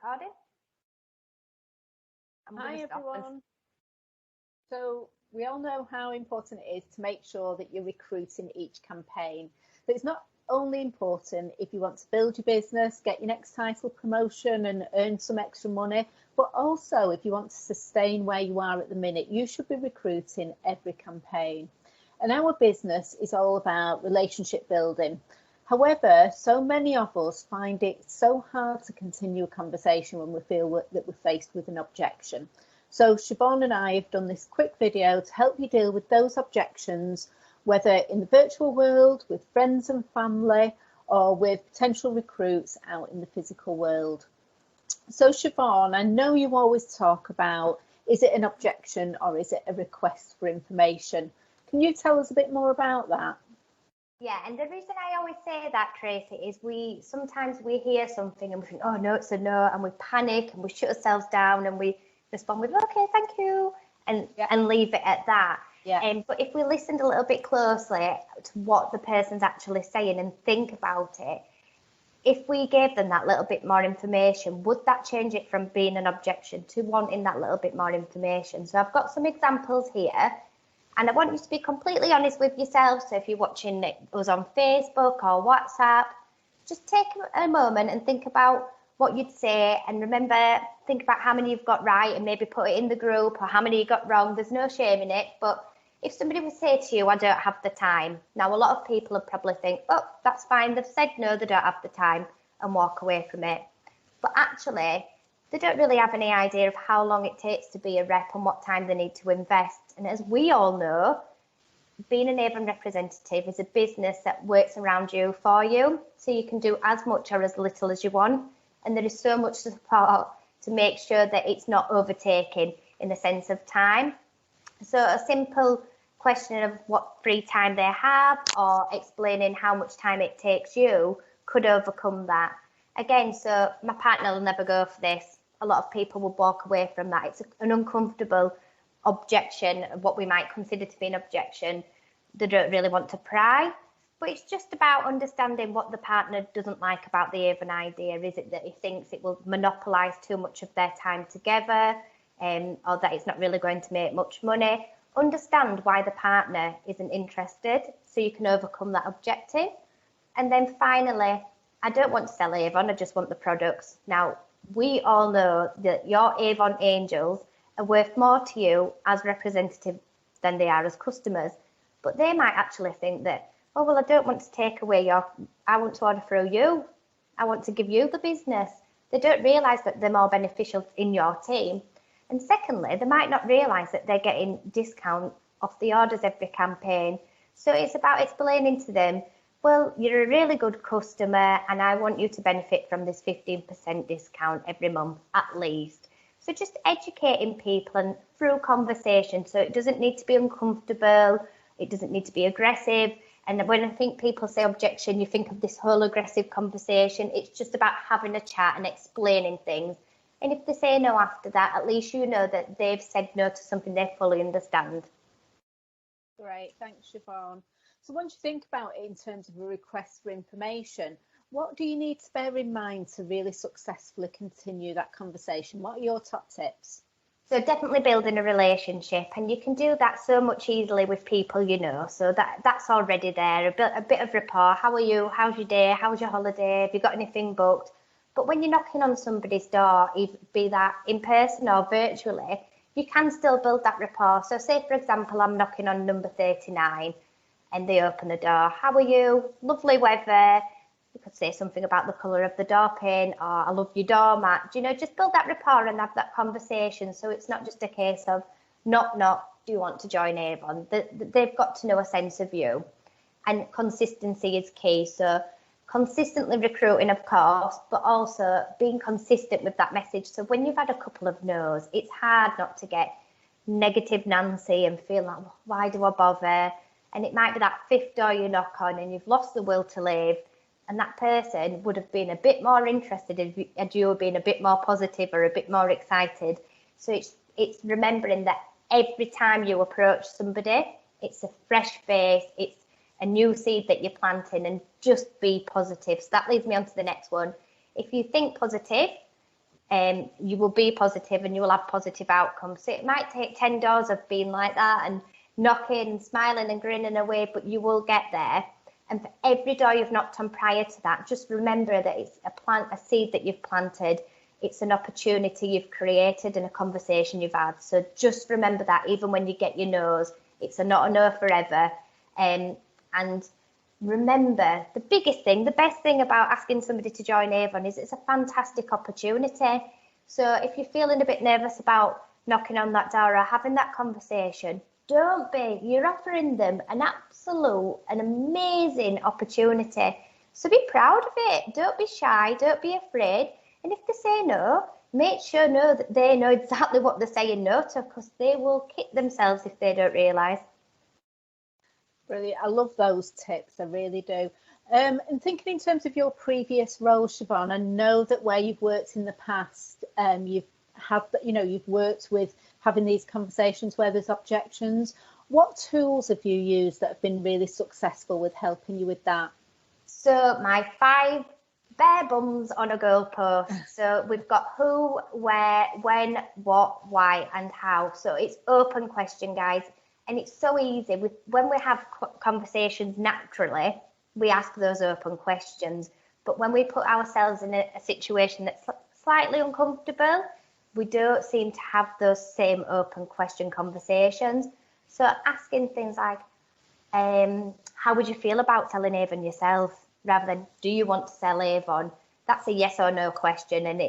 recording. Hi everyone. So we all know how important it is to make sure that you're recruiting each campaign. But it's not only important if you want to build your business, get your next title promotion and earn some extra money, but also if you want to sustain where you are at the minute, you should be recruiting every campaign. And our business is all about relationship building. However, so many of us find it so hard to continue a conversation when we feel that we're faced with an objection. So Siobhan and I have done this quick video to help you deal with those objections, whether in the virtual world, with friends and family, or with potential recruits out in the physical world. So Siobhan, I know you always talk about, is it an objection or is it a request for information? Can you tell us a bit more about that? Yeah, and the reason I always say that, Tracy, is sometimes we hear something and we think, oh no, it's a no, and we panic and we shut ourselves down and we respond with, okay, thank you, and leave it at that. Yeah. But if we listened a little bit closely to what the person's actually saying and think about it, if we gave them that little bit more information, would that change it from being an objection to wanting that little bit more information? So I've got some examples here. And I want you to be completely honest with yourself. So if you're watching us on Facebook or WhatsApp, just take a moment and think about what you'd say. And remember, think about how many you've got right and maybe put it in the group, or how many you got wrong. There's no shame in it. But if somebody would say to you, I don't have the time. Now, a lot of people would probably think, oh, that's fine. They've said no, they don't have the time, and walk away from it. But actually, they don't really have any idea of how long it takes to be a rep and what time they need to invest. And as we all know, being an Avon representative is a business that works around you for you. So you can do as much or as little as you want. And there is so much support to make sure that it's not overtaken in the sense of time. So a simple question of what free time they have, or explaining how much time it takes you, could overcome that. Again, so my partner will never go for this. A lot of people will walk away from that. It's an uncomfortable objection, what we might consider to be an objection. They don't really want to pry, but it's just about understanding what the partner doesn't like about the Avon idea. Is it that he thinks it will monopolise too much of their time together, or that it's not really going to make much money? Understand why the partner isn't interested so you can overcome that objective. And then finally, I don't want to sell Avon, I just want the products. Now, we all know that your Avon Angels are worth more to you as representatives than they are as customers. But they might actually think that, oh, well, I don't want to take away I want to order through you. I want to give you the business. They don't realise that they're more beneficial in your team. And secondly, they might not realise that they're getting discount off the orders every campaign. So it's about explaining to them, well, you're a really good customer and I want you to benefit from this 15% discount every month at least. So just educating people and through conversation. So it doesn't need to be uncomfortable. It doesn't need to be aggressive. And when I think people say objection, you think of this whole aggressive conversation. It's just about having a chat and explaining things. And if they say no after that, at least you know that they've said no to something they fully understand. Great, thanks, Siobhan. So once you think about it in terms of a request for information, what do you need to bear in mind to really successfully continue that conversation? What are your top tips? So definitely building a relationship, and you can do that so much easily with people you know. So that's already there, a bit of rapport. How are you? How's your day? How's your holiday? Have you got anything booked? But when you're knocking on somebody's door, be that in person or virtually, you can still build that rapport. So say, for example, I'm knocking on number 39 and they open the door. How are you? Lovely weather. You could say something about the colour of the door pane, or I love your doormat. You know, just build that rapport and have that conversation. So it's not just a case of knock, knock, do you want to join Avon? They've got to know a sense of you. And consistency is key. So consistently recruiting, of course, but also being consistent with that message. So when you've had a couple of no's, it's hard not to get negative Nancy and feel like, well, why do I bother? And it might be that fifth door you knock on and you've lost the will to live. And that person would have been a bit more interested if you were being a bit more positive or a bit more excited. So it's remembering that every time you approach somebody, it's a fresh face, it's a new seed that you're planting, and just be positive. So that leads me on to the next one. If you think positive, you will be positive and you will have positive outcomes. So it might take 10 doors of being like that and knocking, smiling and grinning away, but you will get there. And for every door you've knocked on prior to that, just remember that it's a seed that you've planted. It's an opportunity you've created and a conversation you've had. So just remember that even when you get your no's, it's not a no forever. And remember, the biggest thing, the best thing about asking somebody to join Avon is it's a fantastic opportunity. So if you're feeling a bit nervous about knocking on that door or having that conversation, don't be. You're offering them an absolute, an amazing opportunity. So be proud of it. Don't be shy. Don't be afraid. And if they say no, make sure that they know exactly what they're saying no to, because they will kick themselves if they don't realise. Brilliant. I love those tips. I really do. And thinking in terms of your previous role, Siobhan, I know that where you've worked in the past, you've worked with having these conversations where there's objections. What tools have you used that have been really successful with helping you with that? So my 5 bare bums on a goalpost. So we've got who, where, when, what, why, and how. So it's open question, guys. And it's so easy. When we have conversations naturally, we ask those open questions. But when we put ourselves in a situation that's slightly uncomfortable, we don't seem to have those same open question conversations. So asking things like, how would you feel about selling Avon yourself? Rather than, do you want to sell Avon? That's a yes or no question, and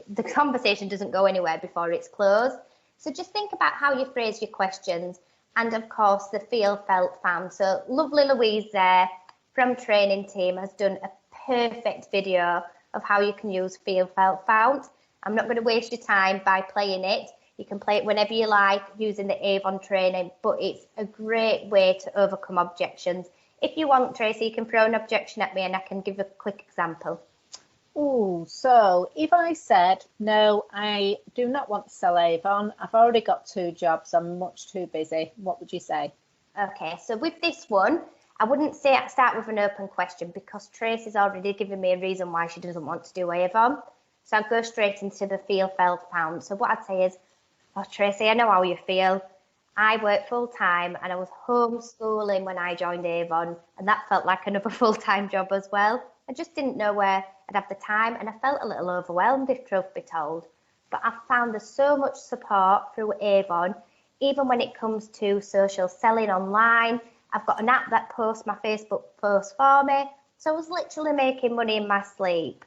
the conversation doesn't go anywhere before it's closed. So just think about how you phrase your questions, and of course the feel, felt, found. So lovely Louise there from training team has done a perfect video of how you can use feel, felt, found. I'm not going to waste your time by playing it. You can play it whenever you like using the Avon training, but it's a great way to overcome objections. If you want, Tracy, you can throw an objection at me and I can give a quick example. Oh, so if I said, no, I do not want to sell Avon, I've already got 2 jobs, I'm much too busy, what would you say? Okay, so with this one, I wouldn't say start with an open question because Tracy's already given me a reason why she doesn't want to do Avon. So I'd go straight into the feel, felt, found. So what I'd say is, oh, Tracy, I know how you feel. I work full time and I was homeschooling when I joined Avon, and that felt like another full-time job as well. I just didn't know where I'd have the time, and I felt a little overwhelmed, if truth be told. But I've found there's so much support through Avon, even when it comes to social selling online. I've got an app that posts my Facebook posts for me. So I was literally making money in my sleep.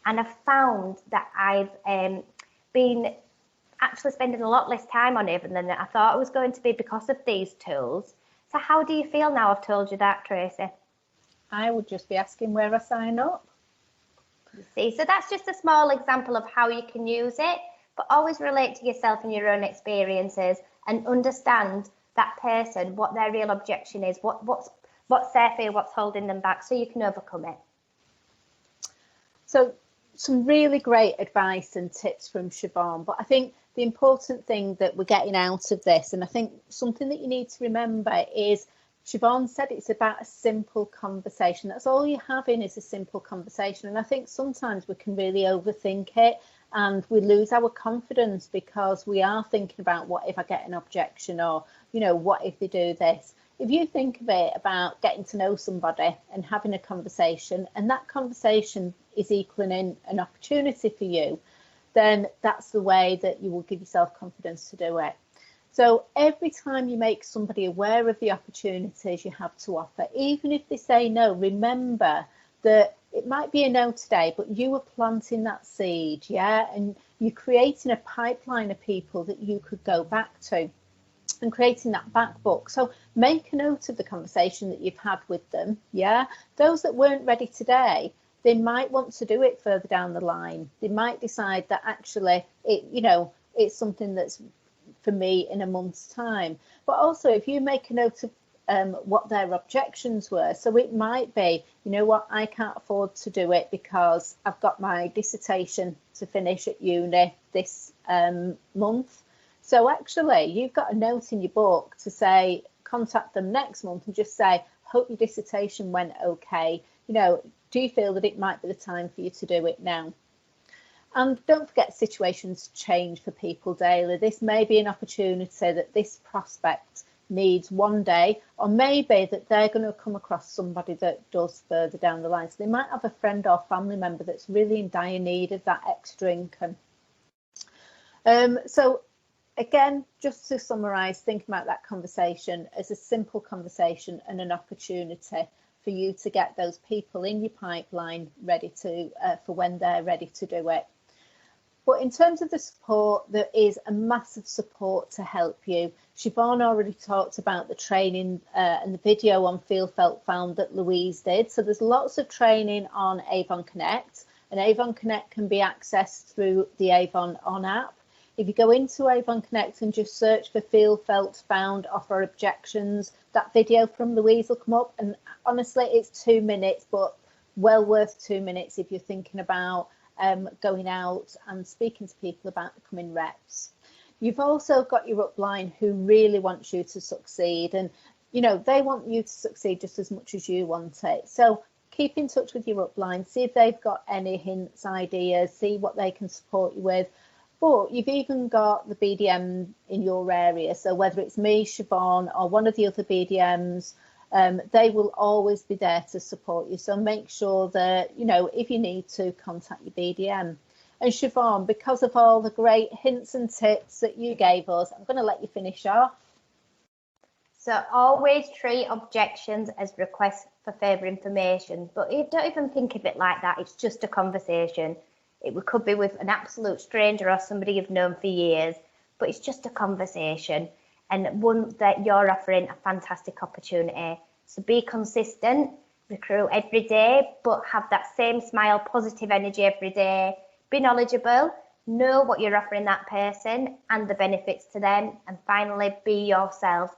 And I've found that I've been actually spending a lot less time on Avon than I thought I was going to be because of these tools. So how do you feel now I've told you that, Tracy? I would just be asking where I sign up. See, so that's just a small example of how you can use it, but always relate to yourself and your own experiences and understand that person, what their real objection is, what's their fear, what's holding them back, so you can overcome it. So some really great advice and tips from Siobhan, but I think the important thing that we're getting out of this, and I think something that you need to remember is, Siobhan said it's about a simple conversation. That's all you're having is a simple conversation. And I think sometimes we can really overthink it and we lose our confidence because we are thinking about what if I get an objection, or, you know, what if they do this? If you think of it about getting to know somebody and having a conversation, and that conversation is equaling an opportunity for you, then that's the way that you will give yourself confidence to do it. So every time you make somebody aware of the opportunities you have to offer, even if they say no, remember that it might be a no today, but you are planting that seed, yeah? And you're creating a pipeline of people that you could go back to and creating that back book. So make a note of the conversation that you've had with them, yeah? Those that weren't ready today, they might want to do it further down the line. They might decide that actually, it's something that's for me in a month's time. But also, if you make a note of what their objections were, so it might be, you know what, I can't afford to do it because I've got my dissertation to finish at uni this month. So actually, you've got a note in your book to say, contact them next month and just say, hope your dissertation went okay. You know, do you feel that it might be the time for you to do it now? And don't forget, situations change for people daily. This may be an opportunity that this prospect needs one day, or maybe that they're going to come across somebody that does further down the line. So they might have a friend or family member that's really in dire need of that extra income. So again, just to summarise, think about that conversation as a simple conversation and an opportunity for you to get those people in your pipeline ready to for when they're ready to do it. But in terms of the support, there is a massive support to help you. Siobhan already talked about the training and the video on Feel Felt Found that Louise did. So there's lots of training on Avon Connect, and Avon Connect can be accessed through the Avon On app. If you go into Avon Connect and just search for Feel Felt Found Offer Objections, that video from Louise will come up. And honestly, it's 2 minutes, but well worth 2 minutes if you're thinking about going out and speaking to people about becoming reps. You've also got your upline who really wants you to succeed, and you know they want you to succeed just as much as you want it. So keep in touch with your upline, see if they've got any hints, ideas, see what they can support you with. But you've even got the BDM in your area, so whether it's me, Siobhan, or one of the other BDMs, they will always be there to support you. So make sure that, you know, if you need to, contact your BDM. And Siobhan, because of all the great hints and tips that you gave us, I'm going to let you finish off. So always treat objections as requests for further information, but you don't even think of it like that. It's just a conversation. It could be with an absolute stranger or somebody you've known for years, but it's just a conversation, and one that you're offering a fantastic opportunity. So be consistent, recruit every day, but have that same smile, positive energy every day. Be knowledgeable, know what you're offering that person and the benefits to them, and finally be yourself.